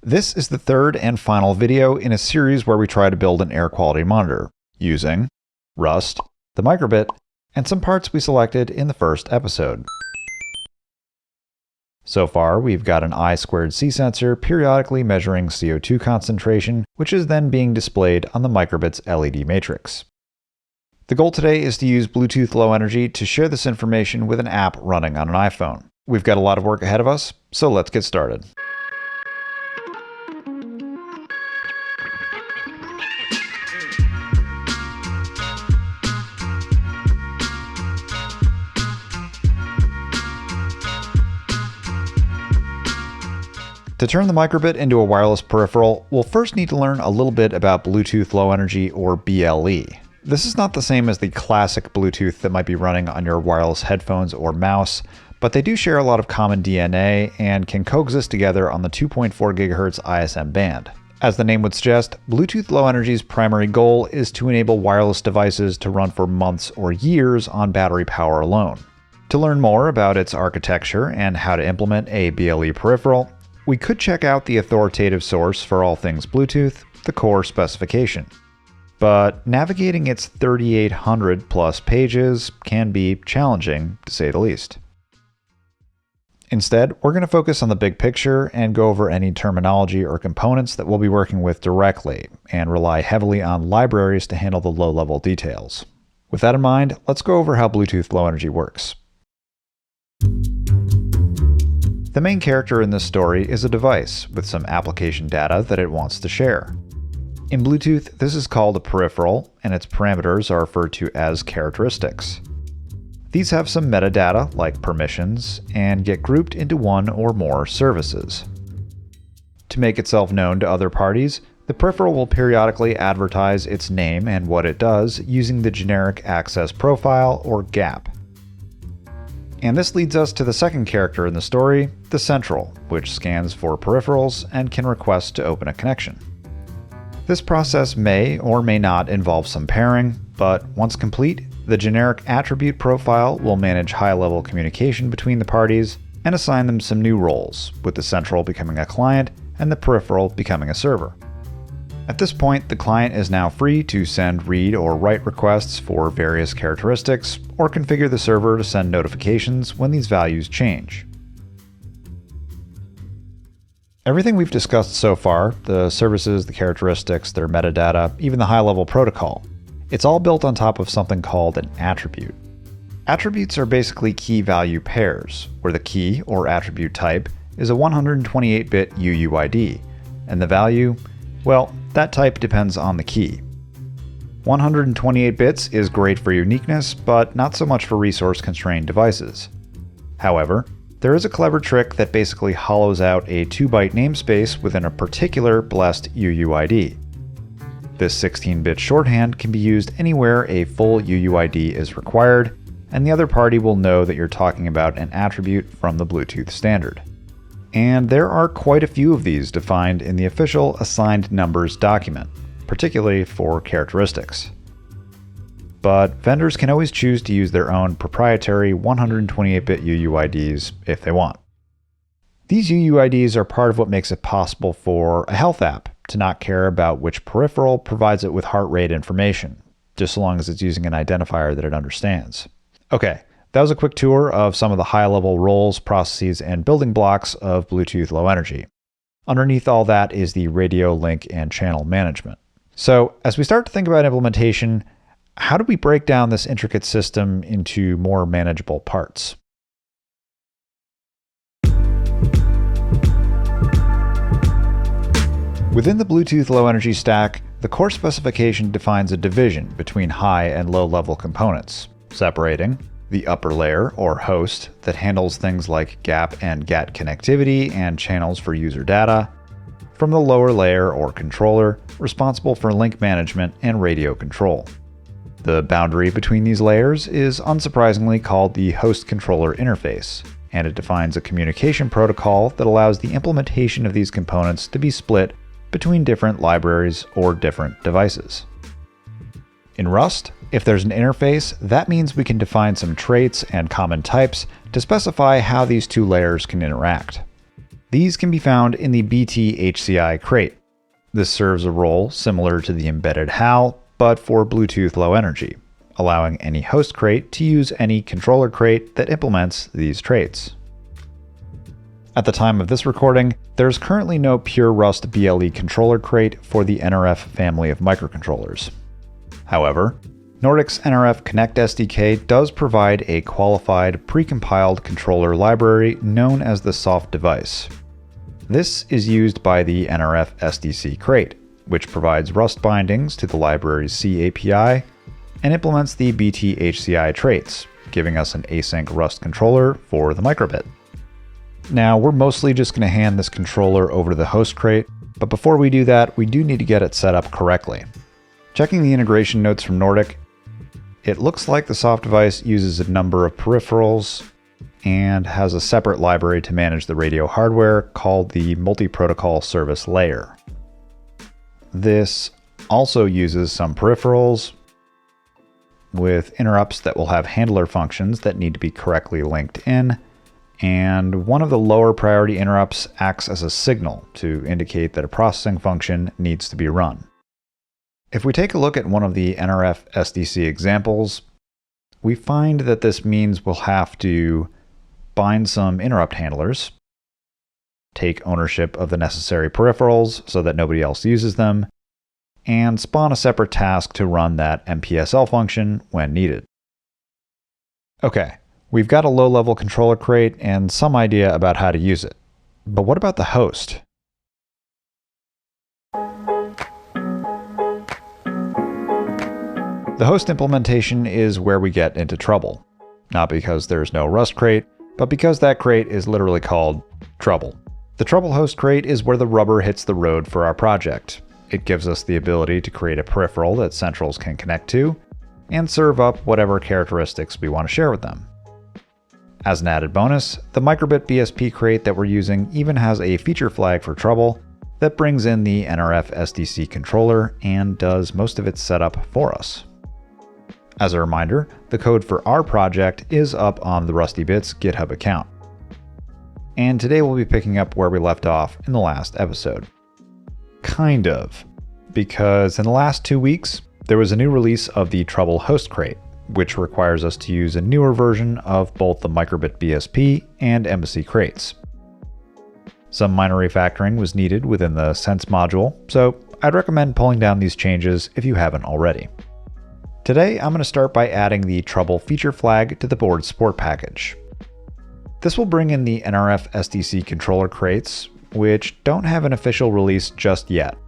This is the third and final video in a series where we try to build an air quality monitor using Rust, the microbit, and some parts we selected in the first episode. So far, we've got an I2C sensor periodically measuring CO2 concentration, which is then being displayed on the microbit's LED matrix. The goal today is to use Bluetooth Low Energy to share this information with an app running on an iPhone. We've got a lot of work ahead of us, so let's get started. To turn the microbit into a wireless peripheral, we'll first need to learn a little bit about Bluetooth Low Energy, or BLE. This is not the same as the classic Bluetooth that might be running on your wireless headphones or mouse, but they do share a lot of common DNA and can coexist together on the 2.4 GHz ISM band. As the name would suggest, Bluetooth Low Energy's primary goal is to enable wireless devices to run for months or years on battery power alone. To learn more about its architecture and how to implement a BLE peripheral, we could check out the authoritative source for all things Bluetooth, the core specification. But navigating its 3,800 plus pages can be challenging, to say the least. Instead, we're going to focus on the big picture and go over any terminology or components that we'll be working with directly, and rely heavily on libraries to handle the low-level details. With that in mind, let's go over how Bluetooth Low Energy works. The main character in this story is a device with some application data that it wants to share. In Bluetooth, this is called a peripheral, and its parameters are referred to as characteristics. These have some metadata, like permissions, and get grouped into one or more services. To make itself known to other parties, the peripheral will periodically advertise its name and what it does using the generic access profile, or GAP. And this leads us to the second character in the story, the central, which scans for peripherals and can request to open a connection. This process may or may not involve some pairing, but once complete, the generic attribute profile will manage high-level communication between the parties and assign them some new roles, with the central becoming a client and the peripheral becoming a server. At this point, the client is now free to send read or write requests for various characteristics, or configure the server to send notifications when these values change. Everything we've discussed so far, the services, the characteristics, their metadata, even the high-level protocol, it's all built on top of something called an attribute. Attributes are basically key-value pairs, where the key, or attribute type, is a 128-bit UUID, and the value, well, that type depends on the key. 128 bits is great for uniqueness, but not so much for resource-constrained devices. However, there is a clever trick that basically hollows out a 2-byte namespace within a particular blessed UUID. This 16-bit shorthand can be used anywhere a full UUID is required, and the other party will know that you're talking about an attribute from the Bluetooth standard. And there are quite a few of these defined in the official assigned numbers document, particularly for characteristics. But vendors can always choose to use their own proprietary 128-bit UUIDs if they want. These UUIDs are part of what makes it possible for a health app to not care about which peripheral provides it with heart rate information, just so long as it's using an identifier that it understands. Okay. That was a quick tour of some of the high-level roles, processes, and building blocks of Bluetooth Low Energy. Underneath all that is the radio, link, and channel management. So, as we start to think about implementation, how do we break down this intricate system into more manageable parts? Within the Bluetooth Low Energy stack, the core specification defines a division between high and low-level components, separating the upper layer, or host, that handles things like GAP and GAT connectivity and channels for user data, from the lower layer, or controller, responsible for link management and radio control. The boundary between these layers is unsurprisingly called the host-controller interface, and it defines a communication protocol that allows the implementation of these components to be split between different libraries or different devices. In Rust, if there's an interface, that means we can define some traits and common types to specify how these two layers can interact. These can be found in the BT-HCI crate. This serves a role similar to the embedded HAL, but for Bluetooth Low Energy, allowing any host crate to use any controller crate that implements these traits. At the time of this recording, there's currently no pure Rust BLE controller crate for the NRF family of microcontrollers. However, Nordic's NRF Connect SDK does provide a qualified precompiled controller library known as the soft device. This is used by the NRF SDC crate, which provides Rust bindings to the library's C API and implements the BT-HCI traits, giving us an async Rust controller for the microbit. Now, we're mostly just going to hand this controller over to the host crate, but before we do that, we do need to get it set up correctly. Checking the integration notes from Nordic, it looks like the soft device uses a number of peripherals and has a separate library to manage the radio hardware called the multi-protocol service layer. This also uses some peripherals with interrupts that will have handler functions that need to be correctly linked in, and one of the lower priority interrupts acts as a signal to indicate that a processing function needs to be run. If we take a look at one of the NRF SDC examples, we find that this means we'll have to bind some interrupt handlers, take ownership of the necessary peripherals so that nobody else uses them, and spawn a separate task to run that MPSL function when needed. Okay, we've got a low-level controller crate and some idea about how to use it. But what about the host? The host implementation is where we get into trouble. Not because there's no Rust crate, but because that crate is literally called trouble. The trouble host crate is where the rubber hits the road for our project. It gives us the ability to create a peripheral that centrals can connect to, and serve up whatever characteristics we want to share with them. As an added bonus, the microbit BSP crate that we're using even has a feature flag for trouble that brings in the NRF SDC controller and does most of its setup for us. As a reminder, the code for our project is up on the Rusty Bits GitHub account. And today we'll be picking up where we left off in the last episode. Kind of. Because in the last 2 weeks, there was a new release of the Trouble host crate, which requires us to use a newer version of both the microbit BSP and Embassy crates. Some minor refactoring was needed within the Sense module, so I'd recommend pulling down these changes if you haven't already. Today, I'm going to start by adding the Trouble feature flag to the board support package. This will bring in the NRF SDC controller crates, which don't have an official release just yet.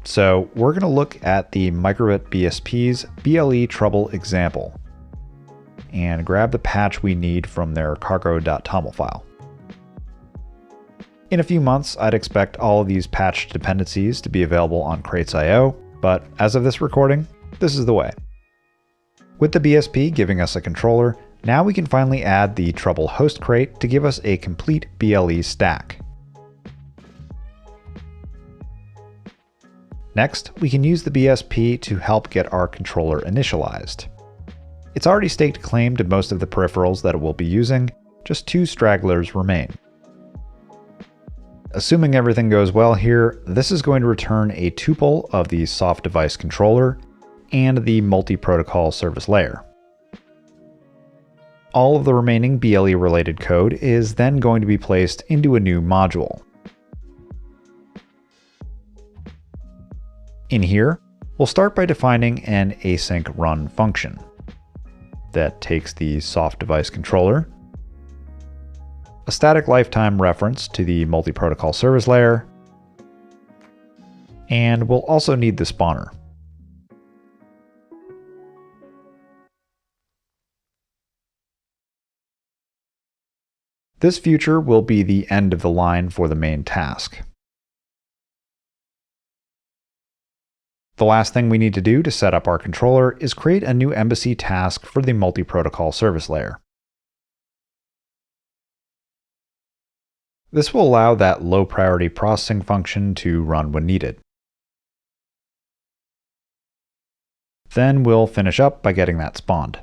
So we're going to look at the microbit BSP's BLE Trouble example and grab the patch we need from their cargo.toml file. In a few months, I'd expect all of these patched dependencies to be available on Crates.io, but as of this recording, this is the way. With the BSP giving us a controller, now we can finally add the Trouble host crate to give us a complete BLE stack. Next, we can use the BSP to help get our controller initialized. It's already staked claim to most of the peripherals that it will be using, just 2 stragglers remain. Assuming everything goes well here, this is going to return a tuple of the soft device controller and the multi-protocol service layer. All of the remaining BLE related code is then going to be placed into a new module. In here, we'll start by defining an async run function that takes the soft device controller, a static lifetime reference to the multi-protocol service layer, and we'll also need the spawner. This future will be the end of the line for the main task. The last thing we need to do to set up our controller is create a new Embassy task for the multi-protocol service layer. This will allow that low priority processing function to run when needed. Then we'll finish up by getting that spawned.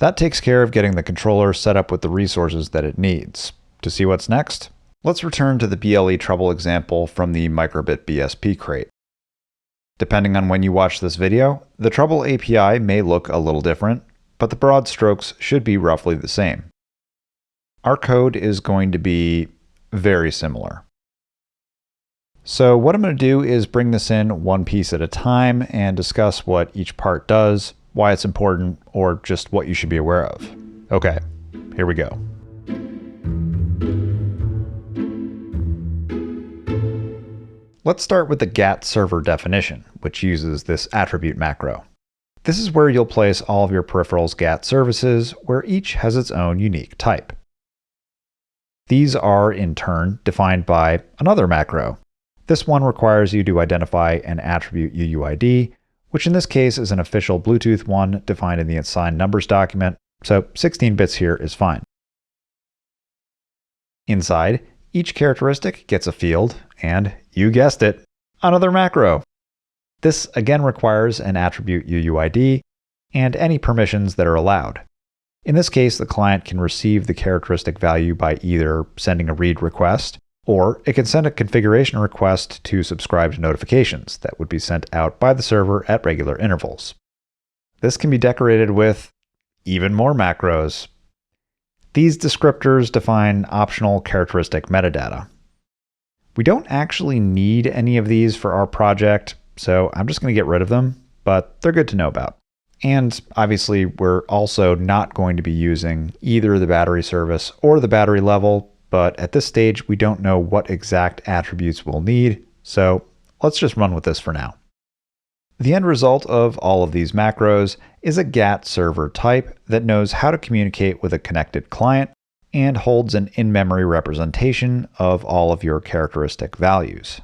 That takes care of getting the controller set up with the resources that it needs. To see what's next, let's return to the BLE trouble example from the microbit BSP crate. Depending on when you watch this video, the trouble API may look a little different, but the broad strokes should be roughly the same. Our code is going to be very similar. So what I'm going to do is bring this in one piece at a time and discuss what each part does, why it's important, or just what you should be aware of. Okay, here we go. Let's start with the GAT server definition, which uses this attribute macro. This is where you'll place all of your peripherals' GAT services, where each has its own unique type. These are, in turn, defined by another macro. This one requires you to identify an attribute UUID, which in this case is an official Bluetooth one defined in the assigned numbers document, so 16 bits here is fine. Inside, each characteristic gets a field, and, you guessed it, another macro. This again requires an attribute UUID and any permissions that are allowed. In this case, the client can receive the characteristic value by either sending a read request, or it can send a configuration request to subscribe to notifications that would be sent out by the server at regular intervals. This can be decorated with even more macros. These descriptors define optional characteristic metadata. We don't actually need any of these for our project, so I'm just going to get rid of them, but they're good to know about. And obviously, we're also not going to be using either the battery service or the battery level, but at this stage, we don't know what exact attributes we'll need, so let's just run with this for now. The end result of all of these macros is a GAT server type that knows how to communicate with a connected client and holds an in-memory representation of all of your characteristic values.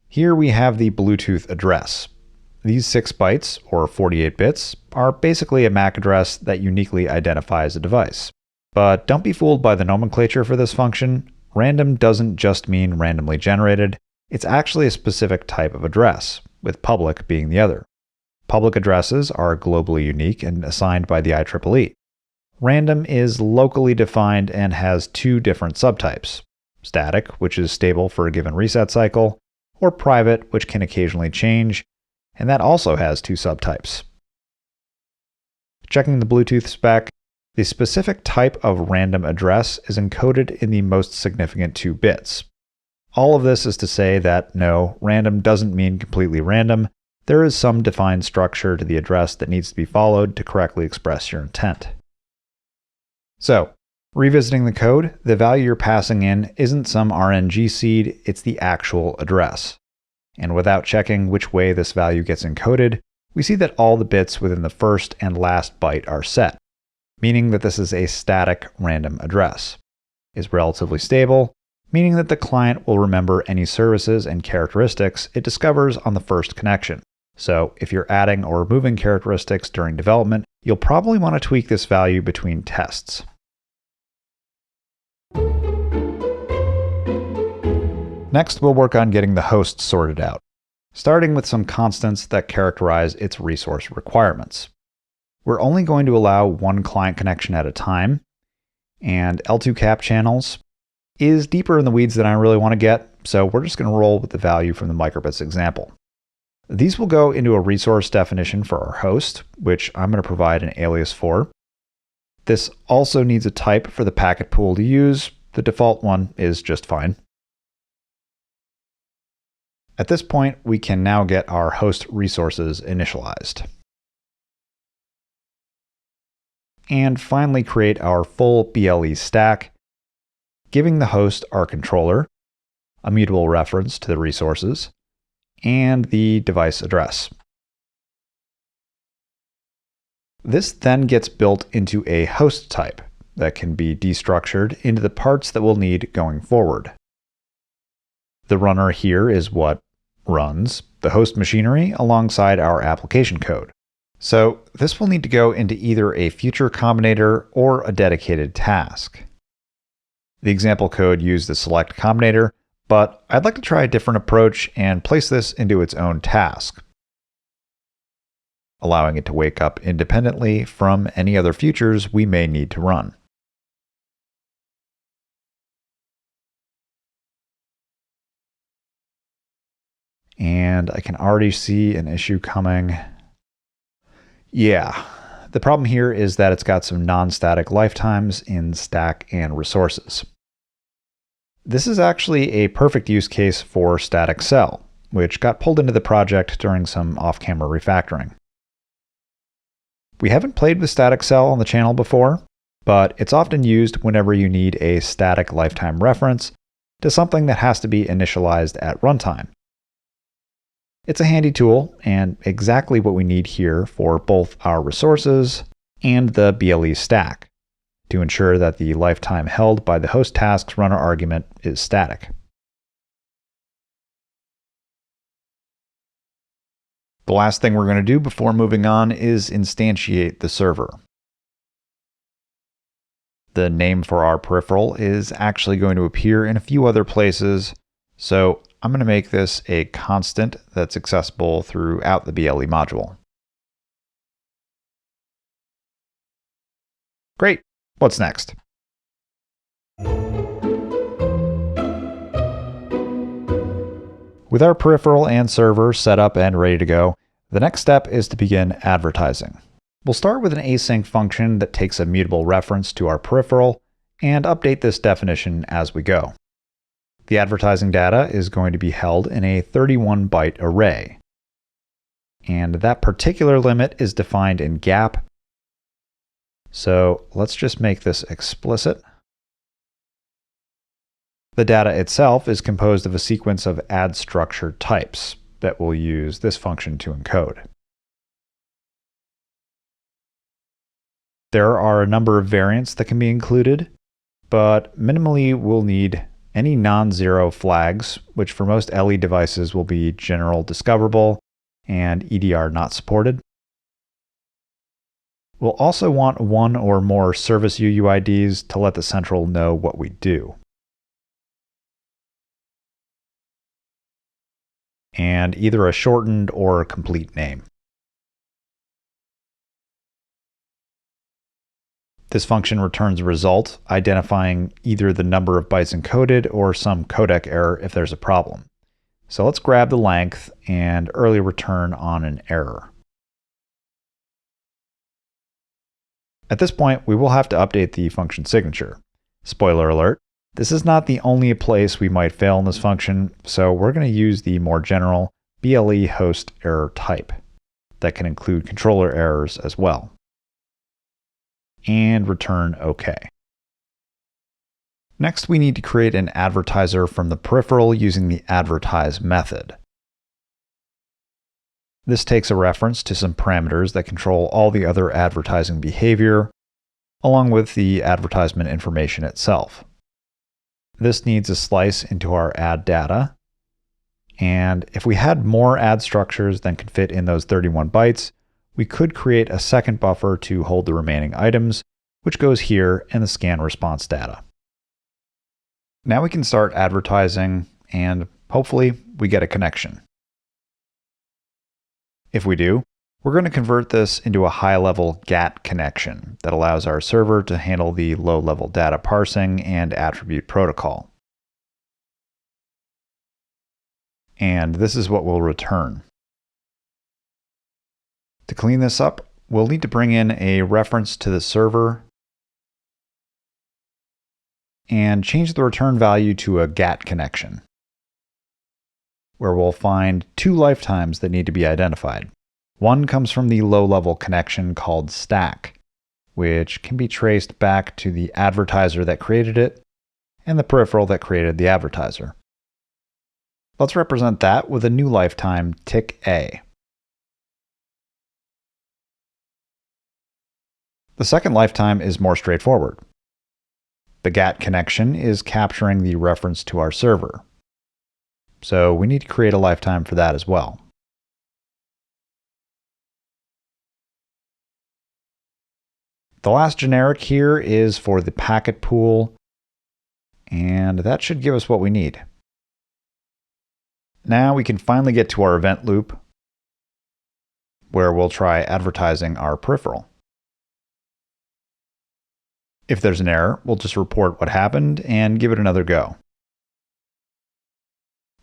Here we have the Bluetooth address. These 6 bytes, or 48 bits, are basically a MAC address that uniquely identifies a device. But don't be fooled by the nomenclature for this function. Random doesn't just mean randomly generated, it's actually a specific type of address, with public being the other. Public addresses are globally unique and assigned by the IEEE. Random is locally defined and has 2 different subtypes: static, which is stable for a given reset cycle, or private, which can occasionally change, and that also has 2 subtypes. Checking the Bluetooth spec, the specific type of random address is encoded in the most significant 2 bits. All of this is to say that no, random doesn't mean completely random. There is some defined structure to the address that needs to be followed to correctly express your intent. So, revisiting the code, the value you're passing in isn't some RNG seed, it's the actual address. And without checking which way this value gets encoded, we see that all the bits within the first and last byte are set, meaning that this is a static random address. It's relatively stable, meaning that the client will remember any services and characteristics it discovers on the first connection. So if you're adding or removing characteristics during development, you'll probably want to tweak this value between tests. Next, we'll work on getting the host sorted out, starting with some constants that characterize its resource requirements. We're only going to allow one client connection at a time, and L2 cap channels is deeper in the weeds than I really want to get, so we're just going to roll with the value from the microbits example. These will go into a resource definition for our host, which I'm going to provide an alias for. This also needs a type for the packet pool to use. The default one is just fine. At this point, we can now get our host resources initialized. And finally create our full BLE stack, giving the host our controller, a mutable reference to the resources, and the device address. This then gets built into a host type that can be destructured into the parts that we'll need going forward. The runner here is what runs the host machinery alongside our application code. So this will need to go into either a future combinator or a dedicated task. The example code used the select combinator, But I'd like to try a different approach and place this into its own task, allowing it to wake up independently from any other futures we may need to run. And I can already see an issue coming. Yeah, the problem here is that it's got some non-static lifetimes in stack and resources. This is actually a perfect use case for static cell, which got pulled into the project during some off-camera refactoring. We haven't played with static cell on the channel before, but it's often used whenever you need a static lifetime reference to something that has to be initialized at runtime. It's a handy tool and exactly what we need here for both our resources and the BLE stack to ensure that the lifetime held by the host task's runner argument is static. The last thing we're going to do before moving on is instantiate the server. The name for our peripheral is actually going to appear in a few other places, so I'm going to make this a constant that's accessible throughout the BLE module. Great. What's next? With our peripheral and server set up and ready to go, the next step is to begin advertising. We'll start with an async function that takes a mutable reference to our peripheral and update this definition as we go. The advertising data is going to be held in a 31-byte array. And that particular limit is defined in gap. So let's just make this explicit. The data itself is composed of a sequence of add structure types that we'll use this function to encode. There are a number of variants that can be included, but minimally we'll need any non-zero flags, which for most LE devices will be general discoverable and EDR not supported. We'll also want one or more service UUIDs to let the central know what we do. And either a shortened or a complete name. This function returns a result, identifying either the number of bytes encoded or some codec error if there's a problem. So let's grab the length and early return on an error. At this point, we will have to update the function signature. Spoiler alert, this is not the only place we might fail in this function, so we're going to use the more general BLE host error type that can include controller errors as well. And return OK. Next, we need to create an advertiser from the peripheral using the advertise method. This takes a reference to some parameters that control all the other advertising behavior, along with the advertisement information itself. This needs a slice into our ad data, and if we had more ad structures than could fit in those 31 bytes, we could create a second buffer to hold the remaining items, which goes here in the scan response data. Now we can start advertising, and hopefully we get a connection. If we do, we're going to convert this into a high-level GATT connection that allows our server to handle the low-level data parsing and attribute protocol. And this is what we'll return. To clean this up, we'll need to bring in a reference to the server and change the return value to a GATT connection, where we'll find two lifetimes that need to be identified. One comes from the low-level connection called stack, which can be traced back to the advertiser that created it and the peripheral that created the advertiser. Let's represent that with a new lifetime tick A. The second lifetime is more straightforward. The GATT connection is capturing the reference to our server, so we need to create a lifetime for that as well. The last generic here is for the packet pool, and that should give us what we need. Now we can finally get to our event loop, where we'll try advertising our peripheral. If there's an error, we'll just report what happened and give it another go.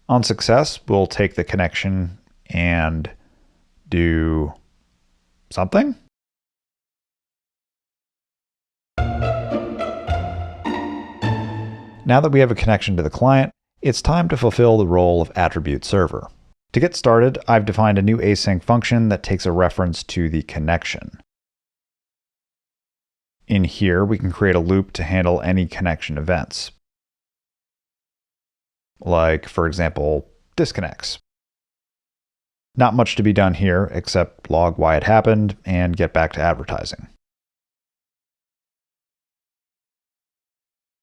On success, we'll take the connection and do something. Now that we have a connection to the client, it's time to fulfill the role of attribute server. To get started, I've defined a new async function that takes a reference to the connection. In here, we can create a loop to handle any connection events. Like, for example, disconnects. Not much to be done here except log why it happened and get back to advertising.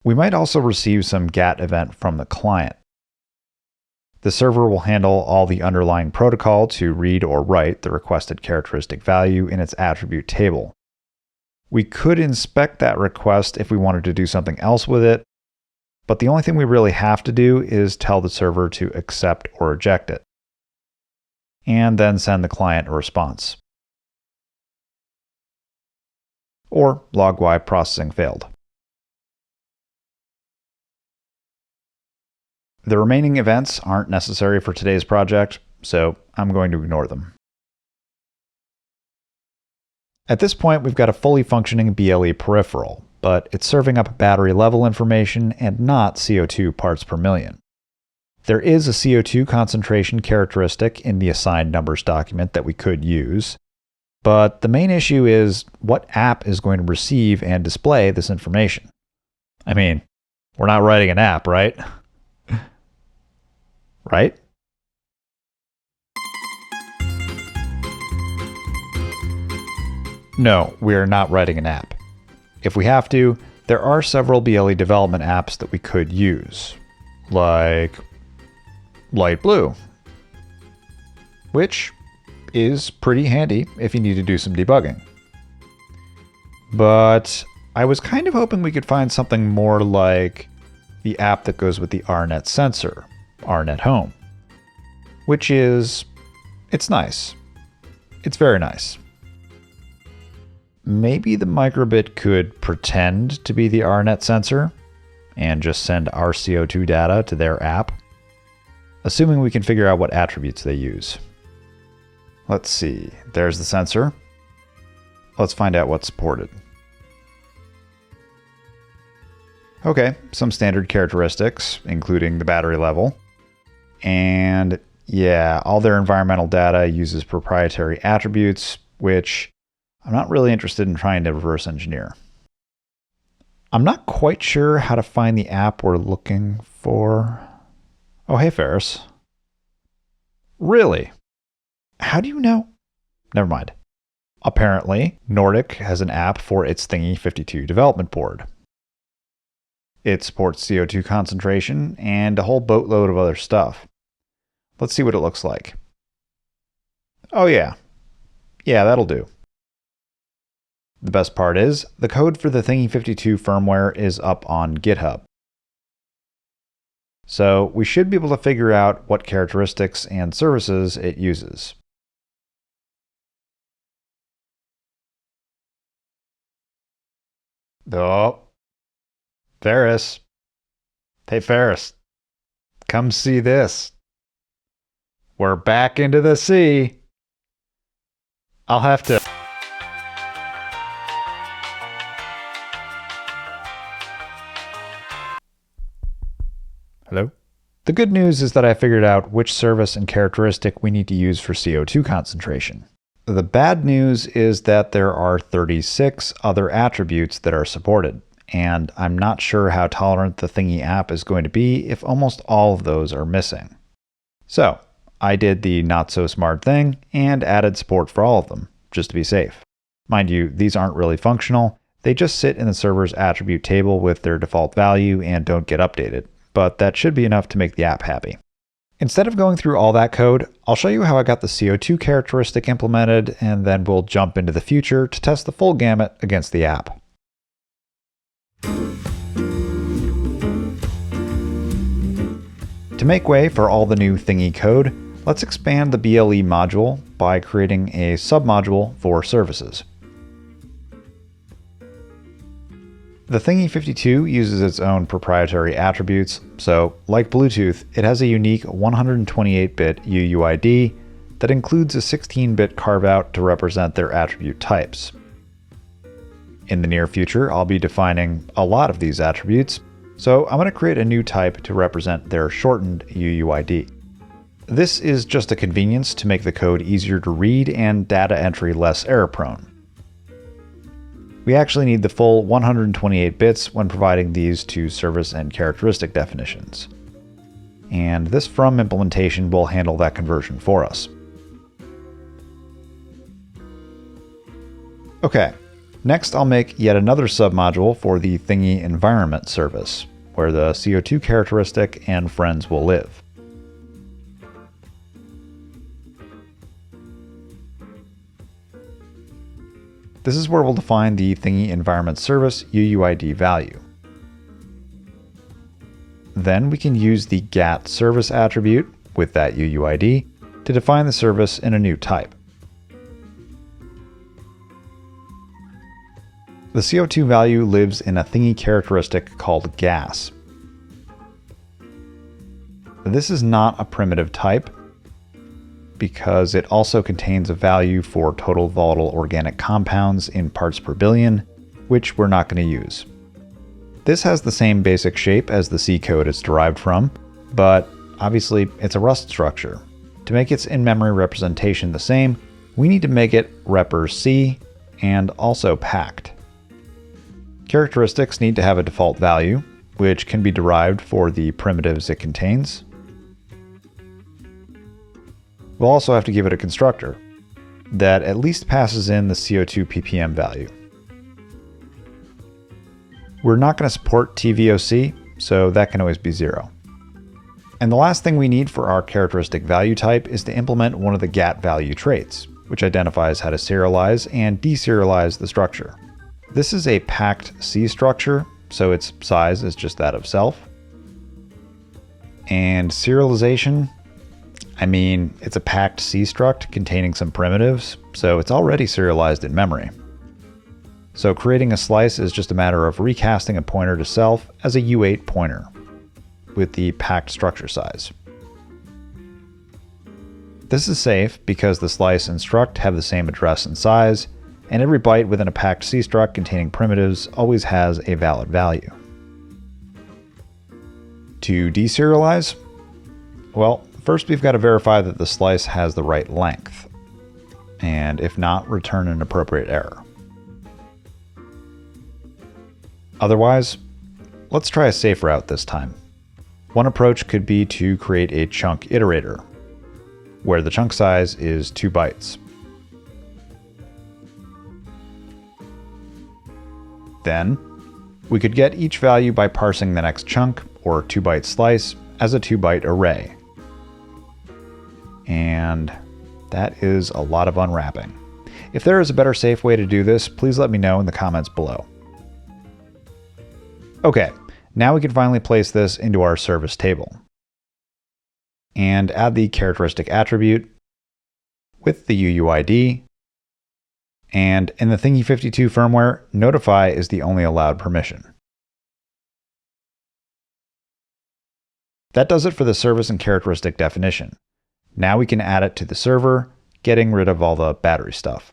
We might also receive some GAT event from the client. The server will handle all the underlying protocol to read or write the requested characteristic value in its attribute table. We could inspect that request if we wanted to do something else with it, but the only thing we really have to do is tell the server to accept or reject it, and then send the client a response. Or log why processing failed. The remaining events aren't necessary for today's project, so I'm going to ignore them. At this point, we've got a fully functioning BLE peripheral, but it's serving up battery level information and not CO2 parts per million. There is a CO2 concentration characteristic in the assigned numbers document that we could use, but the main issue is what app is going to receive and display this information. I mean, we're not writing an app, right? Right? No, we are not writing an app. If we have to, there are several BLE development apps that we could use, like Light Blue, which is pretty handy if you need to do some debugging. But I was kind of hoping we could find something more like the app that goes with the RNet sensor, RNet Home, which is, it's nice. It's very nice. Maybe the microbit could pretend to be the RNet sensor and just send our CO2 data to their app, assuming we can figure out what attributes they use. Let's see, there's the sensor. Let's find out what's supported. Okay, some standard characteristics, including the battery level. And yeah, all their environmental data uses proprietary attributes, which I'm not really interested in trying to reverse engineer. I'm not quite sure how to find the app we're looking for. Oh, hey, Ferris. Really? How do you know? Never mind. Apparently, Nordic has an app for its Thing52 development board. It supports CO2 concentration and a whole boatload of other stuff. Let's see what it looks like. Oh yeah. Yeah, that'll do. The best part is, the code for the Thing52 firmware is up on GitHub. So we should be able to figure out what characteristics and services it uses. Oh, Ferris. Hey, Ferris. Come see this. We're back into the sea. I'll have to... Hello? The good news is that I figured out which service and characteristic we need to use for CO2 concentration. The bad news is that there are 36 other attributes that are supported, and I'm not sure how tolerant the Thingy app is going to be if almost all of those are missing. So, I did the not so smart thing and added support for all of them, just to be safe. Mind you, these aren't really functional, they just sit in the server's attribute table with their default value and don't get updated, but that should be enough to make the app happy. Instead of going through all that code, I'll show you how I got the CO2 characteristic implemented, and then we'll jump into the future to test the full gamut against the app. To make way for all the new thingy code, let's expand the BLE module by creating a submodule for services. The Thingy52 uses its own proprietary attributes, so like Bluetooth, it has a unique 128-bit UUID that includes a 16-bit carve-out to represent their attribute types. In the near future, I'll be defining a lot of these attributes, so I'm going to create a new type to represent their shortened UUID. This is just a convenience to make the code easier to read and data entry less error-prone. We actually need the full 128 bits when providing these to service and characteristic definitions. And this from implementation will handle that conversion for us. Okay, next I'll make yet another submodule for the Thingy environment service, where the CO2 characteristic and friends will live. This is where we'll define the Thingy environment service UUID value. Then we can use the GAT service attribute with that UUID to define the service in a new type. The CO2 value lives in a Thingy characteristic called gas. This is not a primitive type because it also contains a value for total volatile organic compounds in parts per billion, which we're not going to use. This has the same basic shape as the C code it's derived from, but obviously it's a Rust structure. To make its in-memory representation the same, we need to make it repr C and also packed. Characteristics need to have a default value, which can be derived for the primitives it contains. We'll also have to give it a constructor that at least passes in the CO2 PPM value. We're not going to support TVOC, so that can always be 0. And the last thing we need for our characteristic value type is to implement one of the GAT value traits, which identifies how to serialize and deserialize the structure. This is a packed C structure, so its size is just that of self. And serialization, I mean, it's a packed C struct containing some primitives, so it's already serialized in memory. So creating a slice is just a matter of recasting a pointer to self as a U8 pointer with the packed structure size. This is safe because the slice and struct have the same address and size, and every byte within a packed C struct containing primitives always has a valid value. To deserialize, well, first we've got to verify that the slice has the right length, and if not, return an appropriate error. Otherwise, let's try a safe route this time. One approach could be to create a chunk iterator, where the chunk size is 2 bytes. Then, we could get each value by parsing the next chunk, or 2-byte slice, as a 2-byte array. And that is a lot of unwrapping. If there is a better safe way to do this, please let me know in the comments below. Okay, now we can finally place this into our service table and add the characteristic attribute with the UUID, and in the Thingy52 firmware, notify is the only allowed permission. That does it for the service and characteristic definition. Now we can add it to the server, getting rid of all the battery stuff.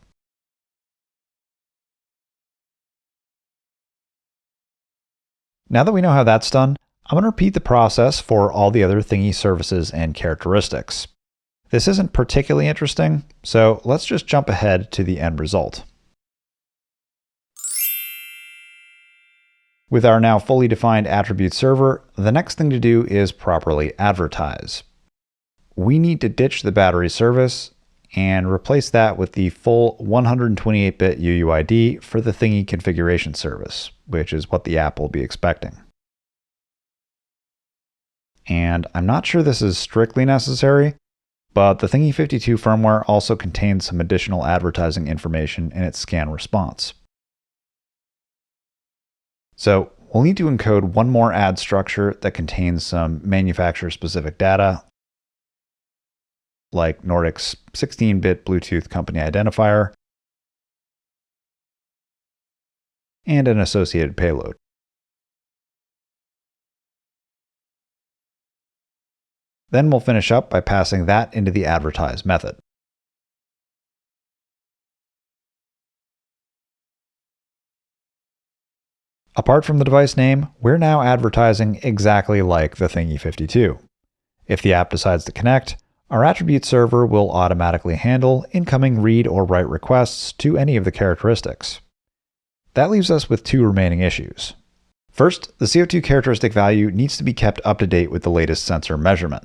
Now that we know how that's done, I'm going to repeat the process for all the other Thingy services and characteristics. This isn't particularly interesting, so let's just jump ahead to the end result. With our now fully defined attribute server, the next thing to do is properly advertise. We need to ditch the battery service and replace that with the full 128-bit UUID for the Thingy configuration service, which is what the app will be expecting. And I'm not sure this is strictly necessary, but the Thingy52 firmware also contains some additional advertising information in its scan response. So we'll need to encode one more add structure that contains some manufacturer-specific data, like Nordic's 16-bit Bluetooth company identifier, and an associated payload. Then we'll finish up by passing that into the advertise method. Apart from the device name, we're now advertising exactly like the Thingy52. If the app decides to connect, our attribute server will automatically handle incoming read or write requests to any of the characteristics. That leaves us with two remaining issues. First, the CO2 characteristic value needs to be kept up to date with the latest sensor measurement.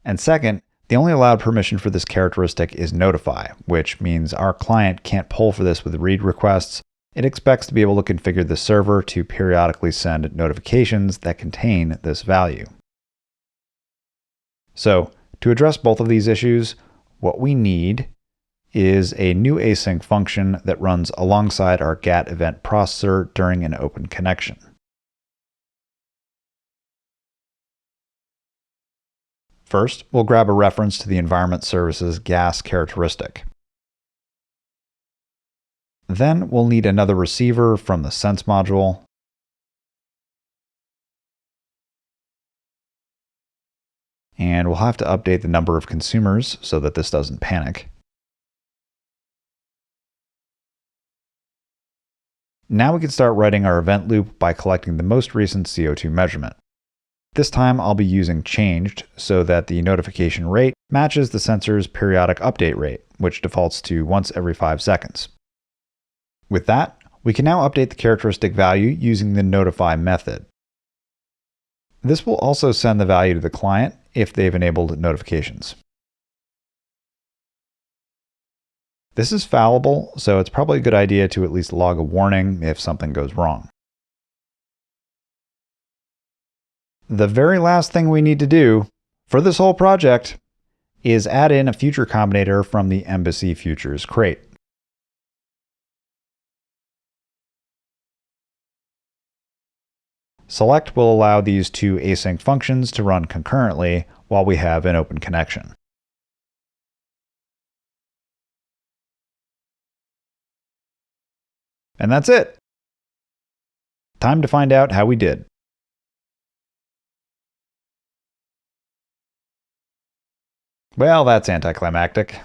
And second, the only allowed permission for this characteristic is notify, which means our client can't poll for this with read requests. It expects to be able to configure the server to periodically send notifications that contain this value. So, to address both of these issues, what we need is a new async function that runs alongside our GAT event processor during an open connection. First, we'll grab a reference to the environment service's gas characteristic. Then we'll need another receiver from the sense module. And we'll have to update the number of consumers so that this doesn't panic. Now we can start writing our event loop by collecting the most recent CO2 measurement. This time I'll be using changed so that the notification rate matches the sensor's periodic update rate, which defaults to once every 5 seconds. With that, we can now update the characteristic value using the notify method. This will also send the value to the client if they've enabled notifications. This is fallible, so it's probably a good idea to at least log a warning if something goes wrong. The very last thing we need to do for this whole project is add in a future combinator from the Embassy Futures crate. Select will allow these two async functions to run concurrently while we have an open connection. And that's it. Time to find out how we did. Well, that's anticlimactic.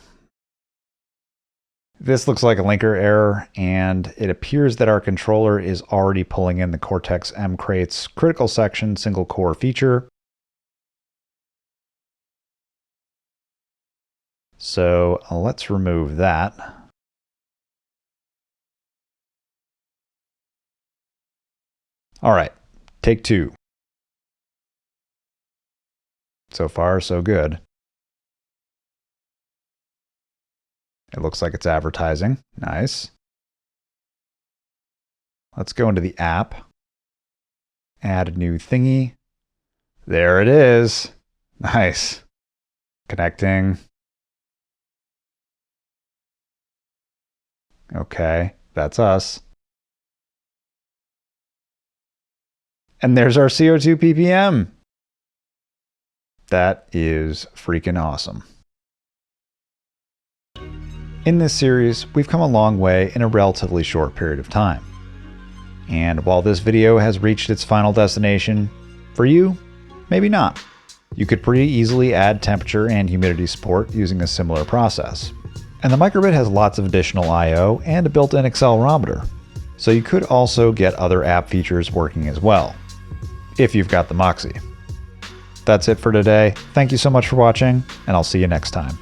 This looks like a linker error, and it appears that our controller is already pulling in the Cortex-M crate's critical section single core feature. So let's remove that. All right, take two. So far, so good. It looks like it's advertising. Nice. Let's go into the app. Add a new thingy. There it is. Nice. Connecting. Okay, that's us. And there's our CO2 PPM. That is freaking awesome. In this series, we've come a long way in a relatively short period of time. And while this video has reached its final destination, for you, maybe not. You could pretty easily add temperature and humidity support using a similar process. And the microbit has lots of additional I/O and a built-in accelerometer. So you could also get other app features working as well, if you've got the moxi. That's it for today. Thank you so much for watching, and I'll see you next time.